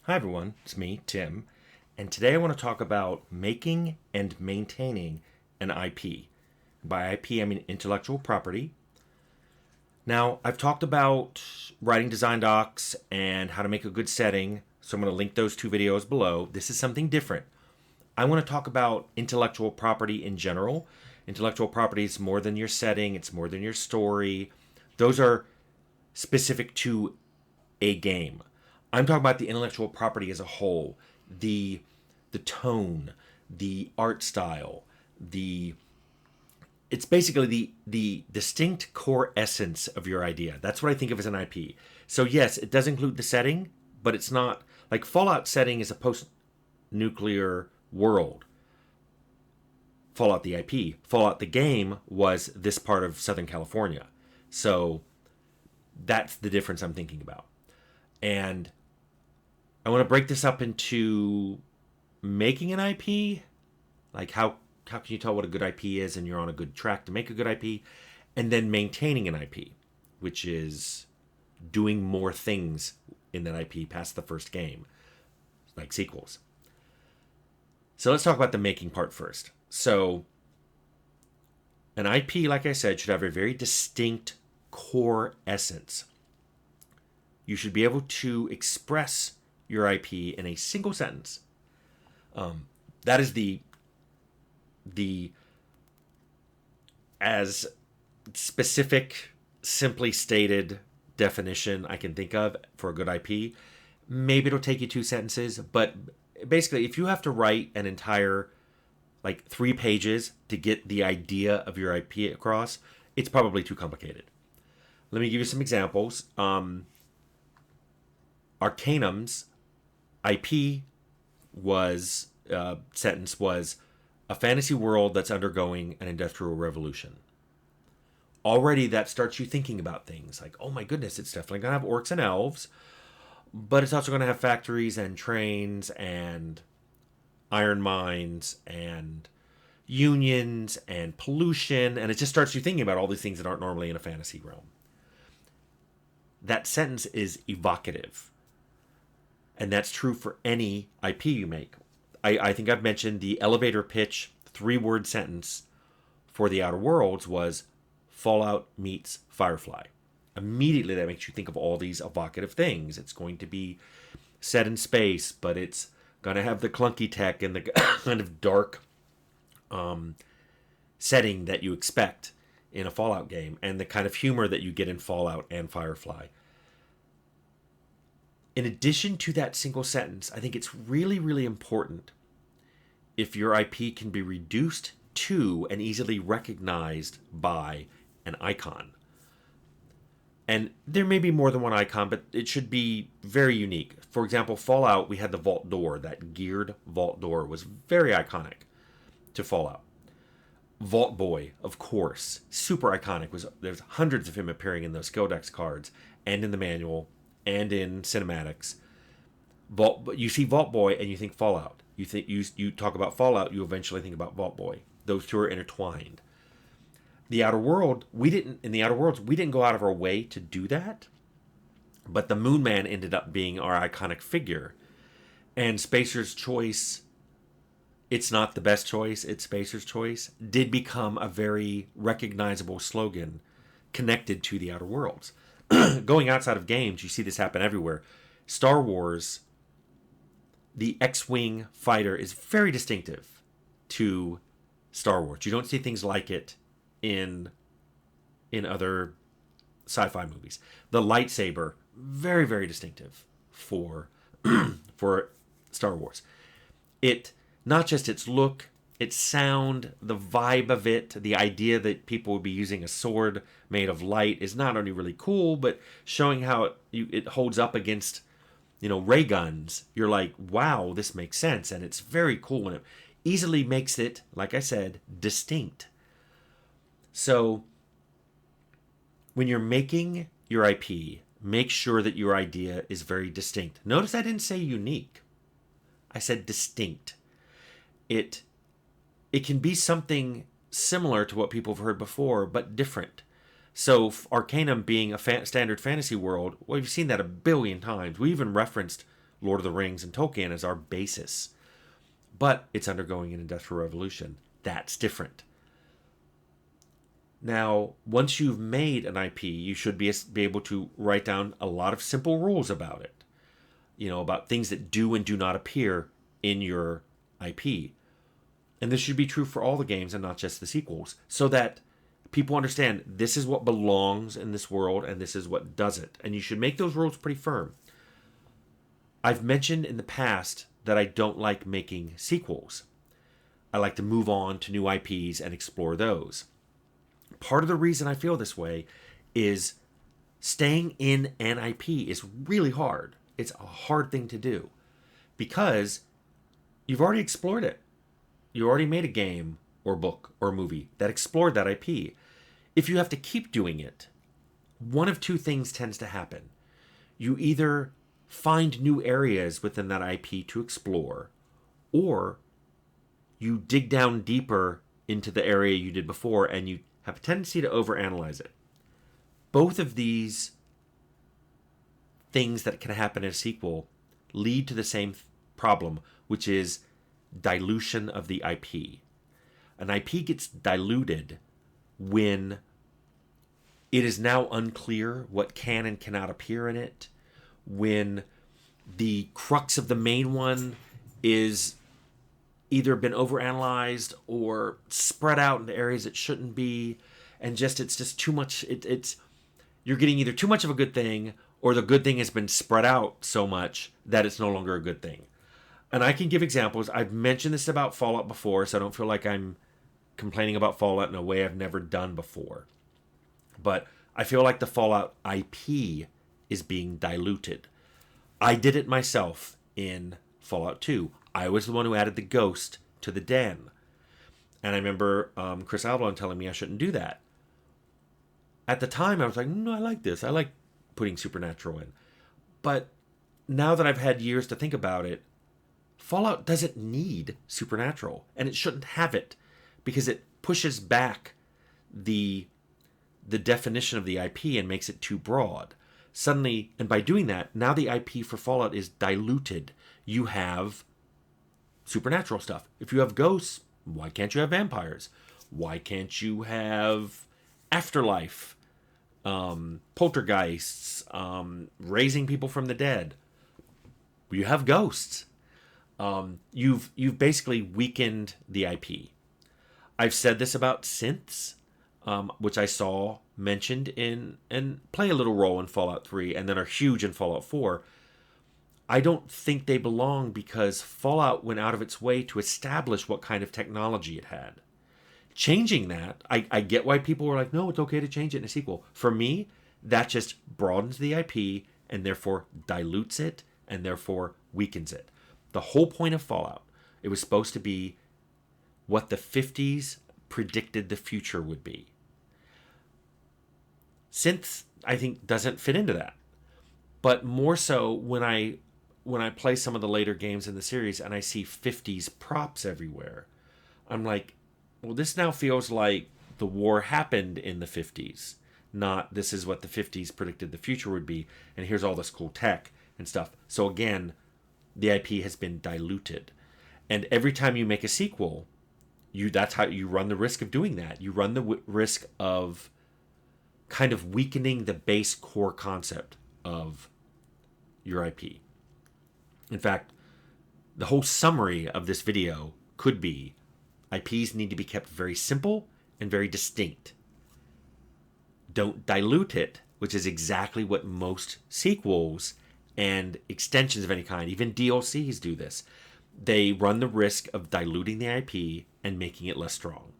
Hi everyone, it's me, Tim, and today I want to talk about making and maintaining an IP. By IP, I mean intellectual property. Now, I've talked about writing design docs and how to make a good setting, so I'm going to link those two videos below. This is something different. I want to talk about intellectual property in general. Intellectual property is more than your setting, it's more than your story. Those are specific to a game. I'm talking about the intellectual property as a whole, the tone, the art style, the it's basically the distinct core essence of your idea. That's what I think of as an IP. So yes, it does include the setting, but it's not like Fallout setting is a post-nuclear world. Fallout the IP, Fallout the game was this part of Southern California. So that's the difference I'm thinking about. And I want to break this up into making an IP, like how can you tell what a good IP is and you're on a good track to make a good IP, and then maintaining an IP, which is doing more things in that IP past the first game, like sequels. So let's talk about the making part first. So an IP, like I said, should have a very distinct core essence. You should be able to express your IP in a single sentence. That is the as specific, simply stated definition I can think of for a good IP. Maybe it'll take you 2 sentences, but basically, if you have to write an entire 3 pages to get the idea of your IP across, it's probably too complicated. Let me give you some examples. Arcanum's IP sentence was a fantasy world that's undergoing an industrial revolution. Already that starts you thinking about things like, oh my goodness, it's definitely going to have orcs and elves, but it's also going to have factories and trains and iron mines and unions and pollution, and it just starts you thinking about all these things that aren't normally in a fantasy realm. That sentence is evocative. And that's true for any IP you make. I think I've mentioned the elevator pitch 3-word sentence for the Outer Worlds was Fallout meets Firefly. Immediately that makes you think of all these evocative things. It's going to be set in space, but it's going to have the clunky tech and the kind of dark setting that you expect in a Fallout game, and the kind of humor that you get in Fallout and Firefly. In addition to that single sentence, I think it's really, really important if your IP can be reduced to and easily recognized by an icon. And there may be more than one icon, but it should be very unique. For example, Fallout, we had the vault door. That geared vault door was very iconic to Fallout. Vault Boy, of course, super iconic. There's hundreds of him appearing in those Codex cards and in the manual and in cinematics. You see Vault Boy and you think Fallout. You talk about Fallout, you eventually think about Vault Boy. Those two are intertwined. The Outer World, we didn't go out of our way to do that, but the Moon Man ended up being our iconic figure. And Spacer's Choice, it's not the best choice, it's Spacer's Choice, did become a very recognizable slogan connected to the Outer Worlds. Going outside of games, you see this happen everywhere. Star Wars, the X-Wing fighter is very distinctive to Star Wars. You don't see things like it in other sci-fi movies. The lightsaber, very, very distinctive for for Star Wars. It, not just its look, its sound, the vibe of it, the idea that people would be using a sword made of light is not only really cool, but showing how it holds up against, ray guns. You're like, wow, this makes sense. And it's very cool, and it easily makes it, like I said, distinct. So when you're making your IP, make sure that your idea is very distinct. Notice I didn't say unique. I said distinct. It can be something similar to what people have heard before, but different. So Arcanum being a standard fantasy world, well, we've seen that a billion times. We even referenced Lord of the Rings and Tolkien as our basis. But it's undergoing an industrial revolution. That's different. Now, once you've made an IP, you should be able to write down a lot of simple rules about it. About things that do and do not appear in your IP. And this should be true for all the games and not just the sequels, so that people understand this is what belongs in this world and this is what doesn't. And you should make those rules pretty firm. I've mentioned in the past that I don't like making sequels. I like to move on to new IPs and explore those. Part of the reason I feel this way is staying in an IP is really hard. It's a hard thing to do because you've already explored it. You already made a game or book or movie that explored that IP. If you have to keep doing it, one of two things tends to happen. You either find new areas within that IP to explore, or you dig down deeper into the area you did before and you have a tendency to overanalyze it. Both of these things that can happen in a sequel lead to the same problem, which is dilution of the IP. An IP gets diluted when it is now unclear what can and cannot appear in it, when the crux of the main one is either been overanalyzed or spread out into areas it shouldn't be, and it's just too much. You're getting either too much of a good thing, or the good thing has been spread out so much that it's no longer a good thing. And I can give examples. I've mentioned this about Fallout before, so I don't feel like I'm complaining about Fallout in a way I've never done before. But I feel like the Fallout IP is being diluted. I did it myself in Fallout 2. I was the one who added the ghost to the den. And I remember Chris Avalon telling me I shouldn't do that. At the time, I was like, no, I like this. I like putting supernatural in. But now that I've had years to think about it, Fallout doesn't need supernatural. And it shouldn't have it, because it pushes back the definition of the IP and makes it too broad. Suddenly, and by doing that, now the IP for Fallout is diluted. You have supernatural stuff. If you have ghosts, why can't you have vampires? Why can't you have afterlife, poltergeists, raising people from the dead? You have ghosts. You've basically weakened the IP. I've said this about synths, which I saw mentioned in and play a little role in Fallout 3 and then are huge in Fallout 4. I don't think they belong because Fallout went out of its way to establish what kind of technology it had. Changing that, I get why people were like, no, it's okay to change it in a sequel. For me, that just broadens the IP and therefore dilutes it and therefore weakens it. The whole point of Fallout, it was supposed to be what the 50s predicted the future would be. Synth, I think, doesn't fit into that. But more so when I play some of the later games in the series and I see 50s props everywhere, I'm like, well, this now feels like the war happened in the 50s, not this is what the 50s predicted the future would be, and here's all this cool tech and stuff. So again, the IP has been diluted. And every time you make a sequel, that's how you run the risk of doing that. You run the risk of kind of weakening the base core concept of your IP. In fact, the whole summary of this video could be IPs need to be kept very simple and very distinct. Don't dilute it, which is exactly what most sequels and extensions of any kind, even DLCs, do this. They run the risk of diluting the IP and making it less strong.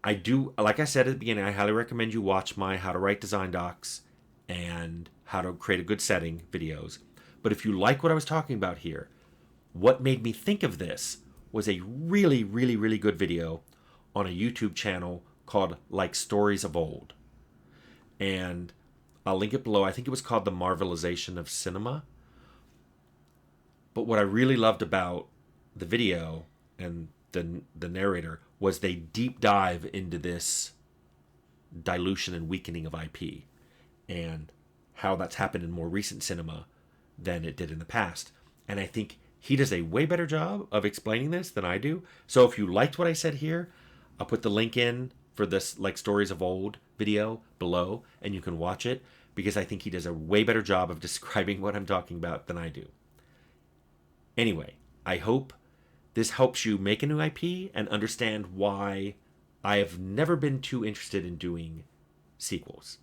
Like I said at the beginning, I highly recommend you watch my How to Write Design Docs and How to Create a Good Setting videos. But if you like what I was talking about here, what made me think of this was a really, really, really good video on a YouTube channel called Like Stories of Old. And I'll link it below. I think it was called The Marvelization of Cinema. But what I really loved about the video and the narrator was they deep dive into this dilution and weakening of IP and how that's happened in more recent cinema than it did in the past. And I think he does a way better job of explaining this than I do. So if you liked what I said here, I'll put the link in for this like Stories of Old video below, and you can watch it, because I think he does a way better job of describing what I'm talking about than I do. Anyway, I hope this helps you make a new IP and understand why I have never been too interested in doing sequels.